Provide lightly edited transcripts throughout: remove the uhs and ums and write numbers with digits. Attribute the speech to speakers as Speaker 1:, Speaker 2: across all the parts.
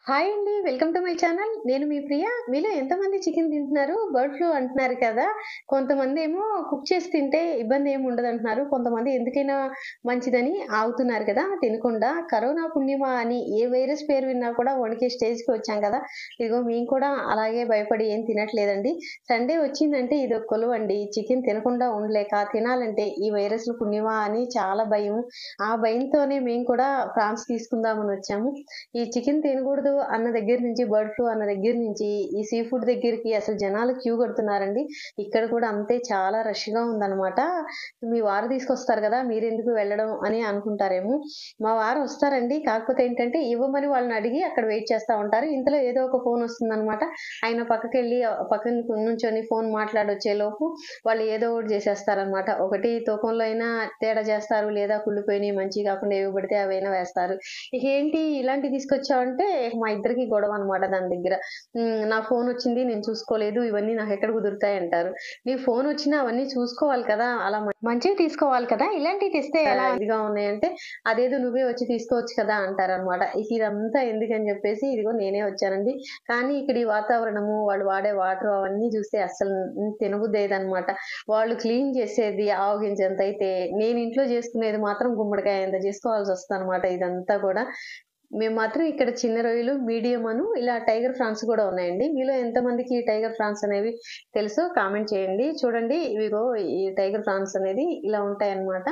Speaker 1: Hi అండి. Welcome to my channel. నేను మీ ప్రియ. మీలో ఎంతమంది చికెన్ తింటున్నారు? బర్డ్ ఫ్లూ అంటున్నారు కదా! కొంతమందేమో కుక్ చేసి తింటే ఇబ్బంది ఏమి ఉండదంటున్నారు. కొంతమంది ఎందుకైనా మంచిదని ఆగుతున్నారు కదా! తినకుండా. కరోనా పుణ్యమా అని ఏ వైరస్ పేరు విన్నా కూడా వణికే స్టేజ్‌కి వచ్చాం కదా! ఇదిగో మేము కూడా అలాగే భయపడి ఏం తినట్లేదండి. సండే వచ్చిందంటే ఇదొక కొలువండి. చికెన్ తినకుండా ఉండలేక తినాలంటే ఈ వైరస్‌లు పుణ్యమా అని చాలా భయం. ఆ భయంతోనే మేము కూడా ప్రాన్స్ తీసుకుందామని వచ్చాము. ఈ చికెన్ తినకూడదు అన్న దగ్గర నుంచి, బర్డ్ ఫ్లూ అన్న దగ్గర నుంచి, ఈ సీ ఫుడ్ దగ్గరికి అసలు జనాలు క్యూ కడుతున్నారండి. ఇక్కడ కూడా అంతే చాలా రష్‌గా ఉందనమాట. మీ వారు తీసుకొస్తారు కదా! మీరెందుకు వెళ్ళడం అని అనుకుంటారేమో. మా వారు వస్తారండి. కాకపోతే ఏంటంటే ఇవ్వమని వాళ్ళని అడిగి అక్కడ వెయిట్ చేస్తా ఉంటారు. ఇంతలో ఏదో ఒక ఫోన్ వస్తుందనమాట. ఆయన పక్కకెళ్ళి పక్కన నుంచొని ఫోన్ మాట్లాడొచ్చేలోపు వాళ్ళు ఏదో ఒకటి చేసేస్తారనమాట. ఒకటి తూకంలో అయినా తేడా చేస్తారు. లేదా కుళ్ళిపోయినయి మంచియి కాకుండా ఏవి పడితే అవైనా వేస్తారు. ఇకేంటి ఇలాంటివి తీసుకొచ్చావంటే, మా ఇద్దరికి గొడవనమాట దాని దగ్గర. నా ఫోనొచ్చింది నేను చూసుకోలేదు. ఇవన్నీ నాకెక్కడ కుదురుతాయంటారు. నీ ఫోనొచ్చినా అవన్నీ చూసుకోవాలి కదా! అలా మంచివి తీసుకోవాలి కదా! ఇలాంటివి తెస్తే ఎలా ఇదిగా ఉన్నాయంటే, అదేదో నువ్వే వచ్చి తీసుకోవచ్చు కదా! అంటారనమాట. ఇక ఇదంతా ఎందుకని జెప్పేసి ఇదిగో నేనే వచ్చానండి. కానీ ఇక్కడ ఈ వాతావరణము, వాళ్ళు వాడే వాటరు అవన్నీ చూస్తే అస్సలు తినబుద్దయ్యేదనమాట. వాళ్ళు క్లీన్ చేసేది ఆవు గింజంతయితే, నేను ఇంట్లో చేసుకునేది మాత్రం గుమ్మడికాయంత చేసుకోవాల్సొస్తదనమాట ఇదంతా గూడా. మేము మాత్రం ఇక్కడ చిన్న రొయ్యలు, మీడియం ఇలా టైగర్ ఫ్రాన్స్ గూడా ఉన్నాయండి. మీలో ఎంతమందికి ఈ టైగర్ ఫ్రాన్స్ అనేవి తెలుసో కామెంట్ చేయండి. చూడండి ఇవిగో ఈ టైగర్ ఫ్రాన్స్ అనేది ఇలా ఉంటాయన్నమాట.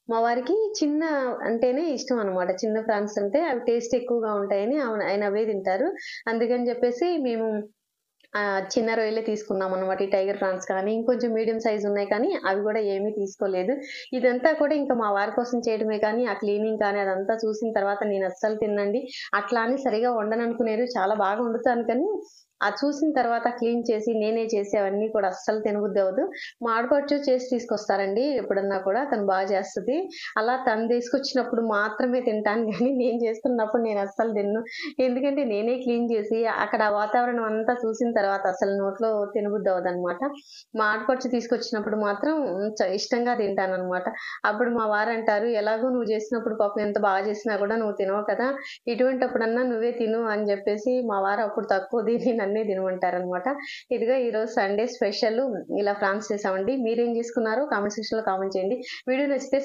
Speaker 1: మా వారికి చిన్న అంటేనే ఇష్టం అన్నమాట. చిన్న ఫ్రాన్స్ అంటే అవి టేస్ట్ ఎక్కువగా ఉంటాయని ఆయన అవే తింటారు. అందుకని జెప్పేసి మేము చిన్న రొయ్యలే తీసుకున్నామన్నమాట. ఈ టైగర్ ప్రాన్స్ కానీ, ఇంకొంచెం మీడియం సైజ్ ఉన్నాయి కానీ, అవి గూడా ఏమీ తీసుకోలేదు. ఇదంతా కూడా ఇంకా మా వారి కోసం చేయడమే కానీ, ఆ క్లీనింగ్ కానీ అదంతా చూసిన తర్వాత నేనస్సలు తిననండి. అట్లా అని సరిగ్గా వండననుకునేరు చాలా బాగా వండుతాను కానీ, అది చూసిన తర్వాత క్లీన్ చేసి, నేనే చేసి అవన్నీ కూడా అస్సలు తినబుద్దవ్వదు. మా ఆడపడుచు చేసి తీసుకొస్తారండి ఎప్పుడన్నా కూడా. తను చేస్తది. అలా తను తీసుకొచ్చినప్పుడు మాత్రమే తింటాను గానీ, నేను చేస్తున్నప్పుడు నేనస్సలు తినను. ఎందుకంటే నేనే క్లీన్ చేసి, అక్కడ ఆ వాతావరణం అంతా చూసిన తర్వాత అసలు నోట్లో తినబుద్దవ్వదనమాట. మా ఆడపడుచు తీసుకొచ్చినప్పుడు మాత్రం ఇష్టంగా తింటాననమాట. అప్పుడు మా వారంటారు, "ఎలాగో నువ్వు చేసినప్పుడు పాపం ఎంత బాగా చేసినా కూడా నువ్వు తినవు కదా! ఇటువంటప్పుడన్నా నువ్వే తిను" అని జెప్పేసి మా వారు అప్పుడు తక్కువ తిని నన్నే తినమంటారనమాట. ఇదిగో ఈరోజు సండే స్పెషల్ ఇలా ఫ్రాన్స్ చేసామండి. మీరేం చేసుకున్నారో కామెంట్ సెక్షన్‌లో కామెంట్ చేయండి. వీడియో నచ్చితే